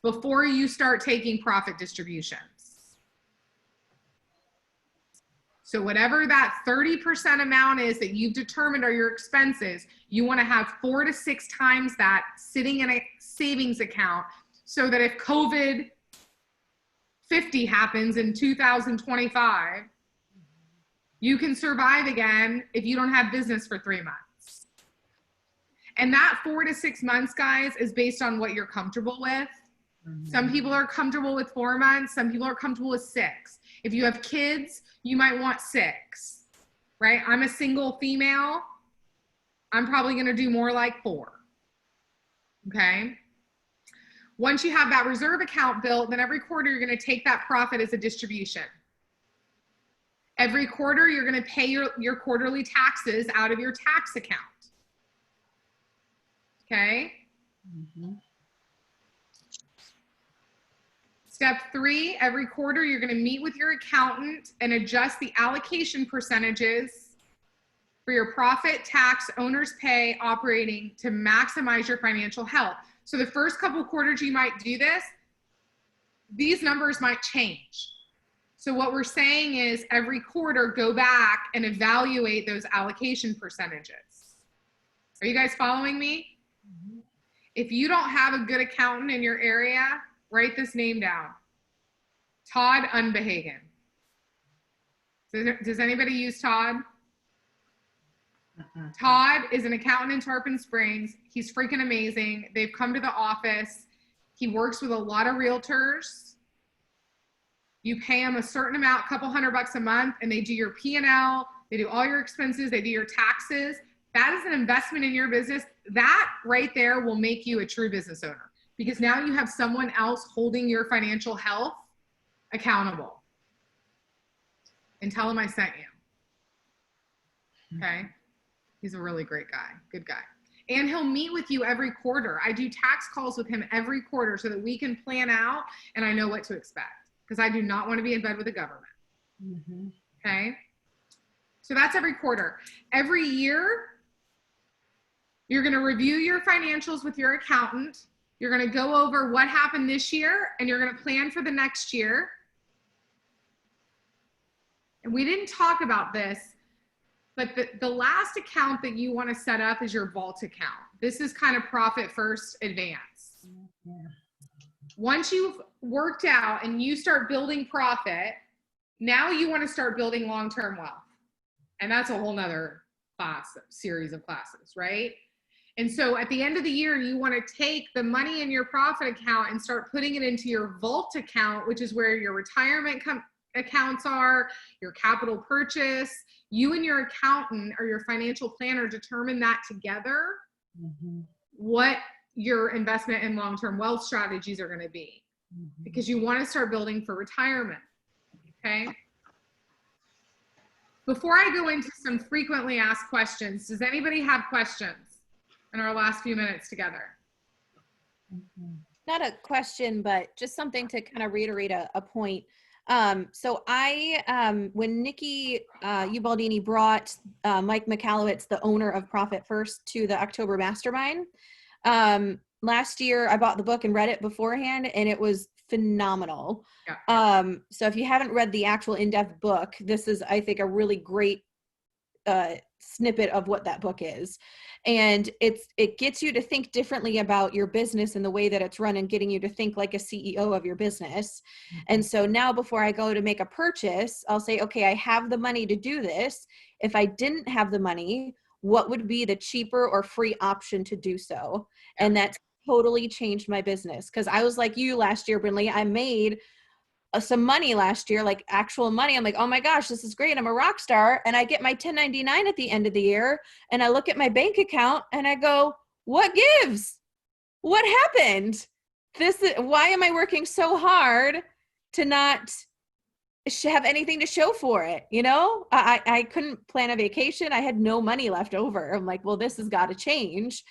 before you start taking profit distributions. So whatever that 30% amount is that you've determined are your expenses, you want to have 4 to 6 times that sitting in a savings account so that if COVID 50 happens in 2025, you can survive again if you don't have business for 3 months. And that 4 to 6 months, guys, is based on what you're comfortable with. Mm-hmm. Some people are comfortable with 4 months. Some people are comfortable with 6. If you have kids, you might want 6, right? I'm a single female. I'm probably going to do more like 4. Okay. Once you have that reserve account built, then every quarter you're going to take that profit as a distribution. Every quarter you're going to pay your quarterly taxes out of your tax account. Okay. Mm-hmm. Step 3, every quarter you're going to meet with your accountant and adjust the allocation percentages for your profit, tax, owner's pay, operating to maximize your financial health. So the first couple of quarters you might do this, these numbers might change. So what we're saying is every quarter go back and evaluate those allocation percentages. Are you guys following me? Mm-hmm. If you don't have a good accountant in your area, write this name down. Todd Unbehagen. Does anybody use Todd? Todd is an accountant in Tarpon Springs. He's freaking amazing. They've come to the office. He works with a lot of realtors. You pay him a certain amount, couple $100 a month, and they do your P&L. They do all your expenses. They do your taxes. That is an investment in your business. That right there will make you a true business owner because now you have someone else holding your financial health accountable. And tell him I sent you. Okay? He's a really great guy, good guy. And he'll meet with you every quarter. I do tax calls with him every quarter so that we can plan out and I know what to expect, because I do not want to be in bed with the government. Mm-hmm. Okay. So that's every quarter. Every year, you're going to review your financials with your accountant. You're going to go over what happened this year and you're going to plan for the next year. And we didn't talk about this, but the last account that you want to set up is your vault account. This is kind of profit first advance. Yeah. Once you've worked out and you start building profit, now you want to start building long-term wealth. And that's a whole nother series of classes, right? And so at the end of the year, you want to take the money in your profit account and start putting it into your vault account, which is where your retirement accounts are, your capital purchase. You and your accountant or your financial planner determine that together, Mm-hmm. what your investment and long-term wealth strategies are going to be, because you want to start building for retirement. Okay. Before I go into some frequently asked questions, does anybody have questions in our last few minutes together? Not a question, but just something to kind of reiterate a point. So when Nikki Ubaldini brought Mike Michalowicz, the owner of Profit First, to the October Mastermind, last year I bought the book and read it beforehand, and it was phenomenal. Yeah. So if you haven't read the actual in-depth book, this is, I think, a really great snippet of what that book is. And it gets you to think differently about your business and the way that it's run, and getting you to think like a CEO of your business. And so now before I go to make a purchase, I'll say, okay, I have the money to do this. If I didn't have the money, what would be the cheaper or free option to do so? And that's totally changed my business. Because I was like you last year, Brindley, I made some money last year, like actual money. I'm like, oh my gosh, this is great. I'm a rock star. And I get my 1099 at the end of the year, and I look at my bank account and I go, what gives? What happened? Why am I working so hard to not have anything to show for it? You know, I couldn't plan a vacation. I had no money left over. I'm like, well, this has got to change.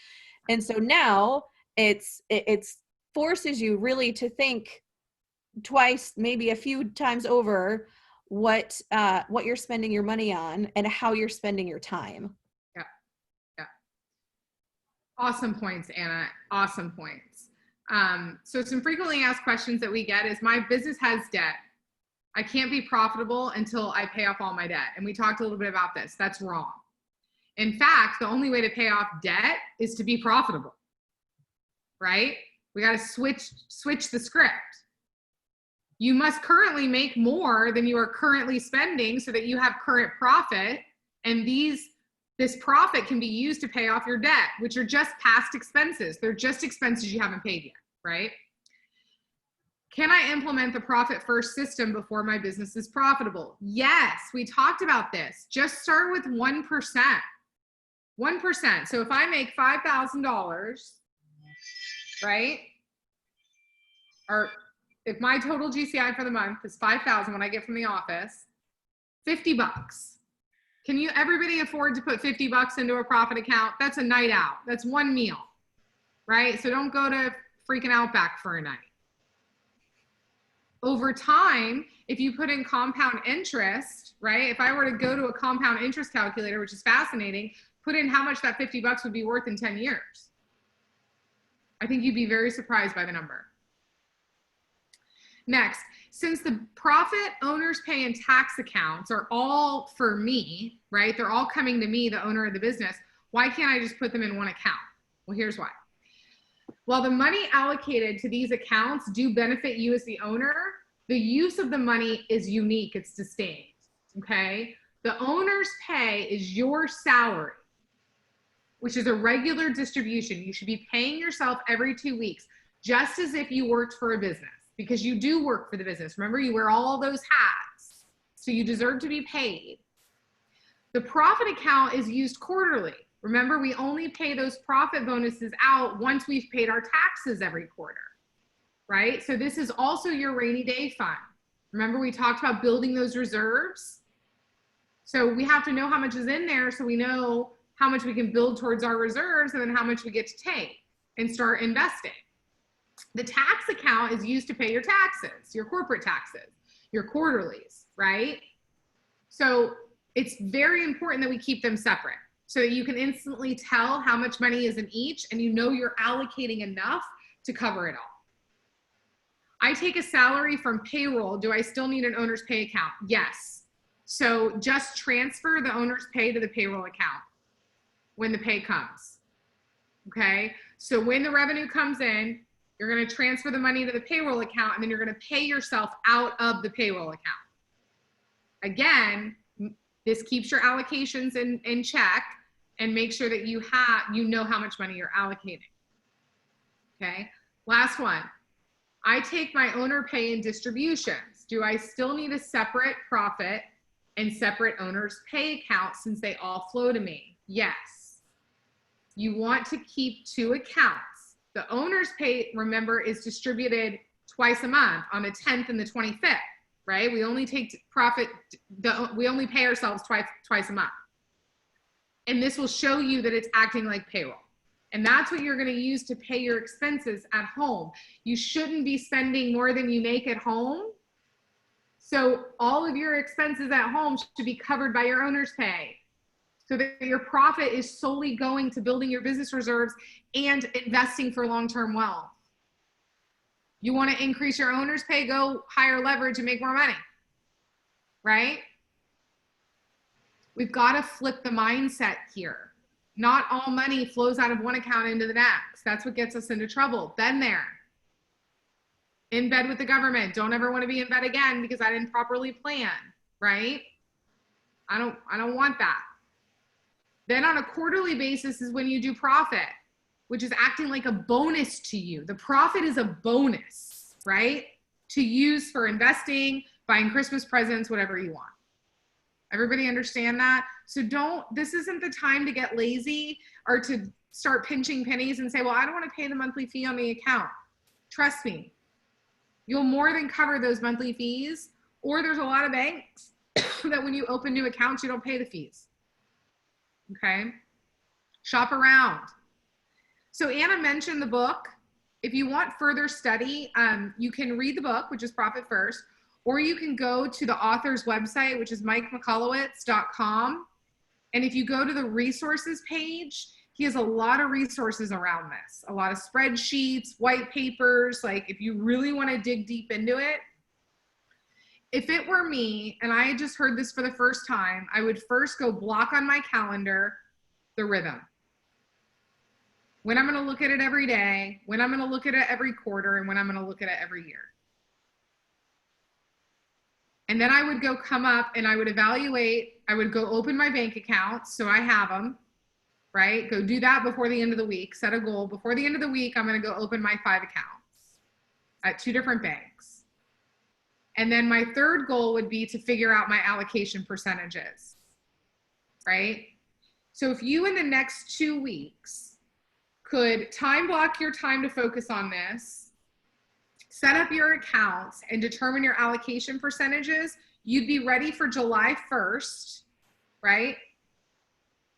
And so now it's forces you really to think twice, maybe a few times over, what you're spending your money on and how you're spending your time. Yeah. Awesome points, Anna. Awesome points. So some frequently asked questions that we get is, my business has debt. I can't be profitable until I pay off all my debt. And we talked a little bit about this. That's wrong. In fact, the only way to pay off debt is to be profitable, right? We got to switch the script. You must currently make more than you are currently spending so that you have current profit. And this profit can be used to pay off your debt, which are just past expenses. They're just expenses you haven't paid yet, right? Can I implement the Profit First system before my business is profitable? Yes, we talked about this. Just start with 1%. 1%. So if I make $5,000, right? Or if my total GCI for the month is 5,000 when I get from the office, $50. Can everybody afford to put $50 into a profit account? That's a night out. That's one meal, right? So don't go to freaking Outback for a night. Over time, if you put in compound interest, right? If I were to go to a compound interest calculator, which is fascinating, put in how much that $50 would be worth in 10 years. I think you'd be very surprised by the number. Next, since the profit, owner's pay, and tax accounts are all for me, right? They're all coming to me, the owner of the business. Why can't I just put them in one account? Well, here's why. While the money allocated to these accounts do benefit you as the owner, the use of the money is unique. It's distinct, okay? The owner's pay is your salary, which is a regular distribution. You should be paying yourself every 2 weeks, just as if you worked for a business, because you do work for the business. Remember, you wear all those hats, so you deserve to be paid. The profit account is used quarterly. Remember, we only pay those profit bonuses out once we've paid our taxes every quarter, right? So this is also your rainy day fund. Remember, we talked about building those reserves. So we have to know how much is in there so we know how much we can build towards our reserves, and then how much we get to take and start investing. The tax account is used to pay your taxes, your corporate taxes, your quarterlies, right? So it's very important that we keep them separate so that you can instantly tell how much money is in each, and you know you're allocating enough to cover it all. I take a salary from payroll. Do I still need an owner's pay account? Yes. So just transfer the owner's pay to the payroll account when the pay comes. Okay? So when the revenue comes in, you're going to transfer the money to the payroll account, and then you're going to pay yourself out of the payroll account. Again, this keeps your allocations in check and make sure that you know how much money you're allocating. Okay? Last one. I take my owner pay and distributions. Do I still need a separate profit and separate owner's pay account since they all flow to me? Yes. You want to keep 2 accounts. The owner's pay, remember, is distributed twice a month on the 10th and the 25th, right? We only take profit, we only pay ourselves twice a month. And this will show you that it's acting like payroll. And that's what you're going to use to pay your expenses at home. You shouldn't be spending more than you make at home. So all of your expenses at home should be covered by your owner's pay, so that your profit is solely going to building your business reserves and investing for long-term wealth. You want to increase your owner's pay, go higher leverage and make more money, right? We've got to flip the mindset here. Not all money flows out of one account into the next. That's what gets us into trouble. Been there. In bed with the government. Don't ever want to be in bed again because I didn't properly plan, right? I don't want that. Then on a quarterly basis is when you do profit, which is acting like a bonus to you. The profit is a bonus, right? To use for investing, buying Christmas presents, whatever you want. Everybody understand that? So this isn't the time to get lazy or to start pinching pennies and say, well, I don't want to pay the monthly fee on the account. Trust me, you'll more than cover those monthly fees, or there's a lot of banks that when you open new accounts, you don't pay the fees. Okay? Shop around. So Anna mentioned the book. If you want further study, you can read the book, which is Profit First, or you can go to the author's website, which is mikemcculowicz.com. And if you go to the resources page, he has a lot of resources around this, a lot of spreadsheets, white papers. Like if you really want to dig deep into it, if it were me, and I just heard this for the first time, I would first go block on my calendar the rhythm. When I'm going to look at it every day, when I'm going to look at it every quarter, and when I'm going to look at it every year. And then I would go come up and I would evaluate, I would go open my bank accounts so I have them, right? Go do that before the end of the week, set a goal. Before the end of the week, I'm going to go open my 5 accounts at 2 different banks. And then my third goal would be to figure out my allocation percentages, right? So if you in the next 2 weeks could time block your time to focus on this, set up your accounts and determine your allocation percentages, you'd be ready for July 1st, right?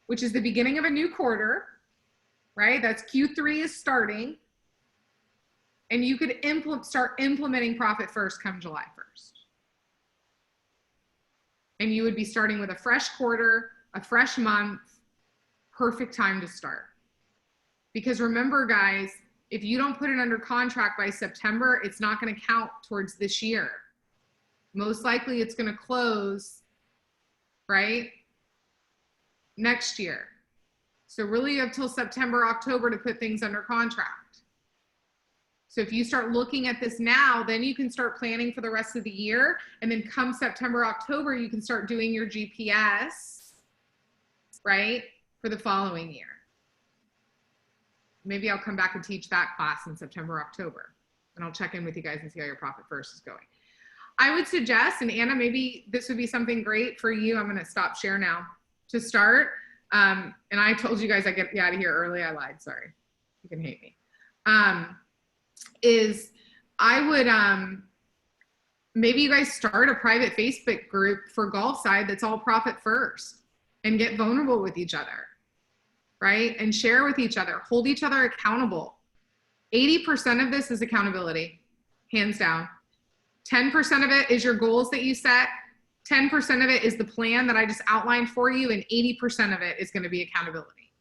Which is the beginning of a new quarter, right? That's Q3 is starting. And you could start implementing Profit First come July 1st. And you would be starting with a fresh quarter, a fresh month, perfect time to start. Because remember, guys, if you don't put it under contract by September, it's not going to count towards this year. Most likely it's going to close, right, next year. So really you have till September, October to put things under contract. So if you start looking at this now, then you can start planning for the rest of the year. And then come September, October, you can start doing your GPS, right, for the following year. Maybe I'll come back and teach that class in September, October, and I'll check in with you guys and see how your Profit First is going. I would suggest, and Anna, maybe this would be something great for you. I'm going to stop share now to start. And I told you guys I'd get you out of here early. I lied. Sorry. You can hate me. I would, maybe you guys start a private Facebook group for Golf Side that's all Profit First and get vulnerable with each other. right? And share with each other, hold each other accountable. 80% of this is accountability, hands down. 10% of it is your goals that you set. 10% of it is the plan that I just outlined for you, and 80% of it is going to be accountability.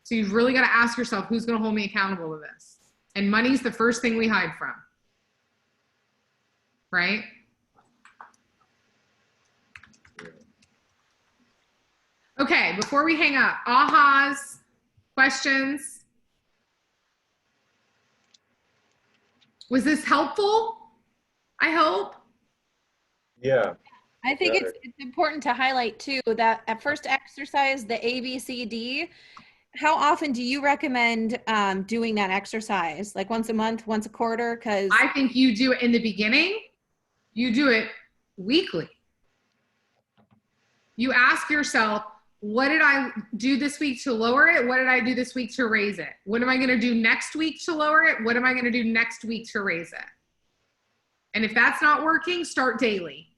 So you've really got to ask yourself, who's going to hold me accountable to this? And money's the first thing we hide from, right? Okay, before we hang up, ahas, questions? Was this helpful? I hope. Yeah. I think it's important to highlight too that at first exercise, the ABCD, how often do you recommend doing that exercise? Like once a month, once a quarter? Because I think you do it in the beginning, you do it weekly. You ask yourself, what did I do this week to lower it? What did I do this week to raise it? What am I going to do next week to lower it? What am I going to do next week to raise it? And if that's not working, start daily.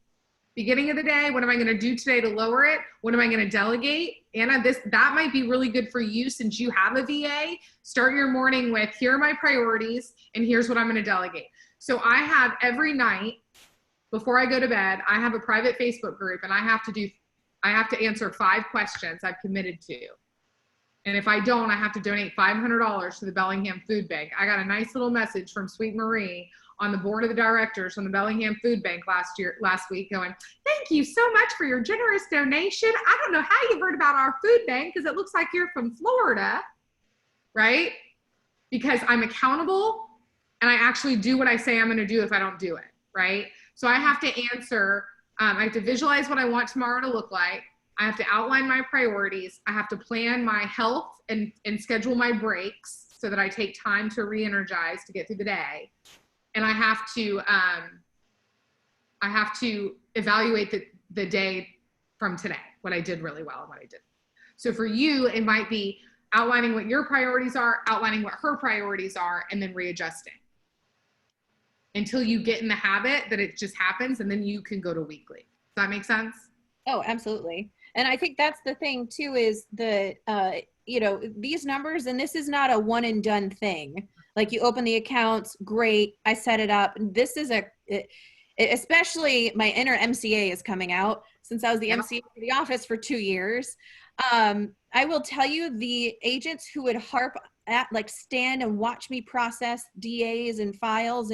Beginning of the day, what am I going to do today to lower it? What am I going to delegate? Anna, that might be really good for you since you have a VA. Start your morning with, here are my priorities, and here's what I'm going to delegate. So I have every night before I go to bed, I have a private Facebook group, and I have to answer 5 questions I've committed to. And if I don't, I have to donate $500 to the Bellingham Food Bank. I got a nice little message from Sweet Marie on the board of the directors from the Bellingham Food Bank last week going, thank you so much for your generous donation. I don't know how you heard about our food bank because it looks like you're from Florida, right? Because I'm accountable and I actually do what I say I'm going to do if I don't do it, right? So I have to answer, I have to visualize what I want tomorrow to look like. I have to outline my priorities. I have to plan my health and schedule my breaks so that I take time to re-energize to get through the day. And I have to evaluate the day from today, what I did really well and what I didn't. So for you, it might be outlining what your priorities are, outlining what her priorities are, and then readjusting until you get in the habit that it just happens, and then you can go to weekly. Does that make sense? Oh, absolutely. And I think that's the thing too, is the, these numbers, and this is not a one and done thing. Like you open the accounts, great, I set it up. This is especially my inner MCA is coming out since I was the MCA for the office for 2 years. I will tell you, the agents who would harp at, like, stand and watch me process DAs and files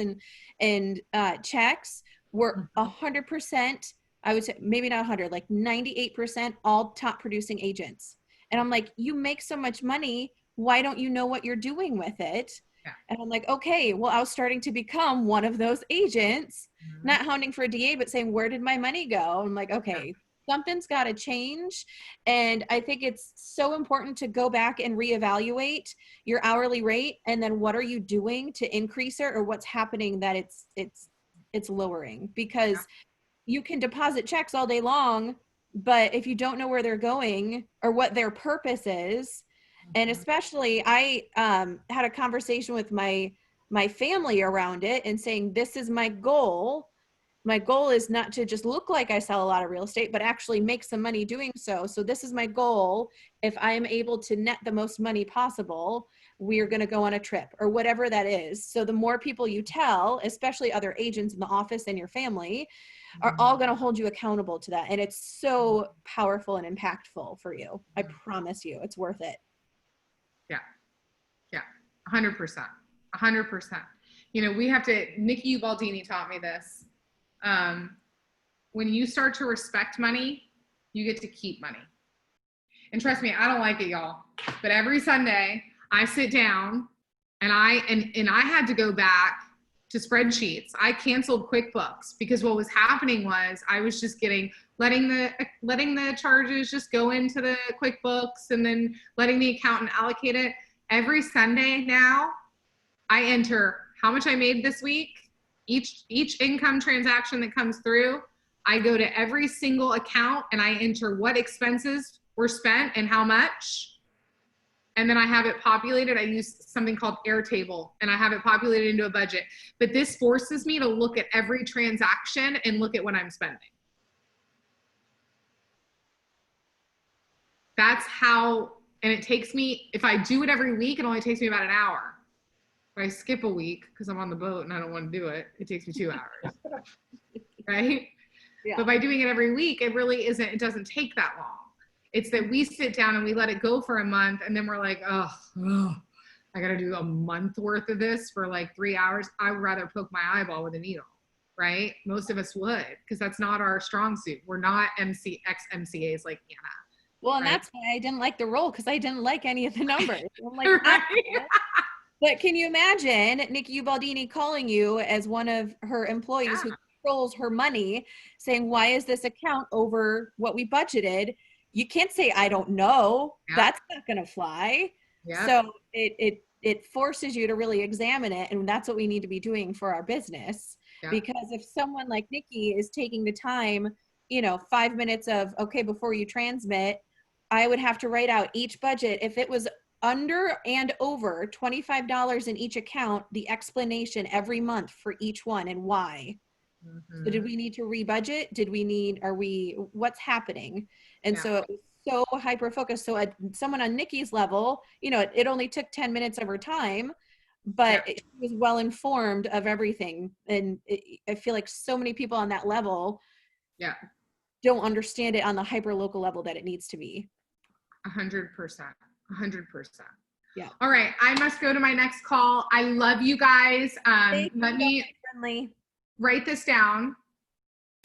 and checks were 100%. I would say maybe not 100, like 98% all top producing agents. And I'm like, you make so much money. Why don't you know what you're doing with it? Yeah. And I'm like, okay, well, I was starting to become one of those agents, not hounding for a DA, but saying, where did my money go? I'm like, okay, something's got to change. And I think it's so important to go back and reevaluate your hourly rate. And then what are you doing to increase it, or what's happening that it's lowering? Because you can deposit checks all day long, but if you don't know where they're going or what their purpose is, and especially I had a conversation with my family around it and saying, this is my goal. My goal is not to just look like I sell a lot of real estate, but actually make some money doing so. So this is my goal. If I am able to net the most money possible, we are going to go on a trip or whatever that is. So the more people you tell, especially other agents in the office and your family, are all going to hold you accountable to that. And it's so powerful and impactful for you. I promise you, it's worth it. Yeah, 100%, 100%. We have to, Nikki Ubaldini taught me this. When you start to respect money, you get to keep money. And trust me, I don't like it, y'all, but every Sunday I sit down and I had to go back to spreadsheets. I canceled QuickBooks because what was happening was I was just letting the charges just go into the QuickBooks and then letting the accountant allocate it. Every Sunday now, I enter how much I made this week, each income transaction that comes through. I go to every single account and I enter what expenses were spent and how much. And then I have it populated. I use something called Airtable, and I have it populated into a budget. But this forces me to look at every transaction and look at what I'm spending. That's how And it takes me, if I do it every week, it only takes me about an hour. If I skip a week because I'm on the boat and I don't want to do it, it takes me 2 hours. Right? Yeah. But by doing it every week, it really isn't, it doesn't take that long. It's that we sit down and we let it go for a month and then we're like, oh, I got to do a month worth of this for like 3 hours. I would rather poke my eyeball with a needle, right? Most of us would, because that's not our strong suit. We're not ex-MCAs like Anna. Well, and right? that's why I didn't like the role, because I didn't like any of the numbers. I'm like, Right? but can you imagine Nikki Ubaldini calling you as one of her employees who controls her money, saying, why is this account over what we budgeted? You can't say, I don't know. Yeah. That's not going to fly. Yeah. So it forces you to really examine it. And that's what we need to be doing for our business. Yeah. Because if someone like Nikki is taking the time, 5 minutes of, okay, before you transmit, I would have to write out each budget. If it was under and over $25 in each account, the explanation every month for each one and why. Mm-hmm. So did we need to rebudget? What's happening? And so it was so hyper-focused. So someone on Nikki's level, it only took 10 minutes of her time, but she was well-informed of everything. And I feel like so many people on that level don't understand it on the hyper-local level that it needs to be. 100%. 100%. Yeah. All right. I must go to my next call. I love you guys. Let me write this down.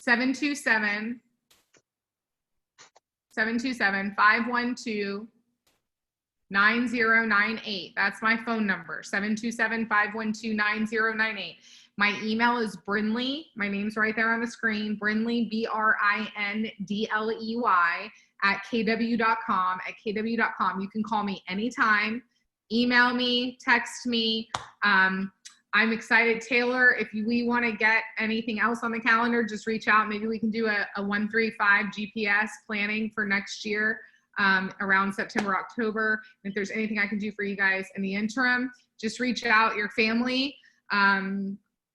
727-512-9098. That's my phone number. 727-512-9098. My email is Brindley. My name's right there on the screen. Brindley, BRINDLEY @kw.com. At kw.com. You can call me anytime. Email me, text me. I'm excited. Taylor, if we want to get anything else on the calendar, just reach out. Maybe we can do a 135 GPS planning for next year around September, October. If there's anything I can do for you guys in the interim, just reach out. Your family,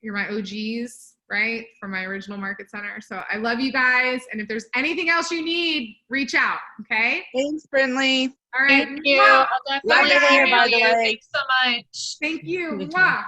you're my OGs, right? From my original market center. So I love you guys. And if there's anything else you need, reach out. Okay. Thanks, Brindley. All right. Thank you. I'll Love definitely your hair, email by the you. way. Thanks so much. Thank you. Mwah.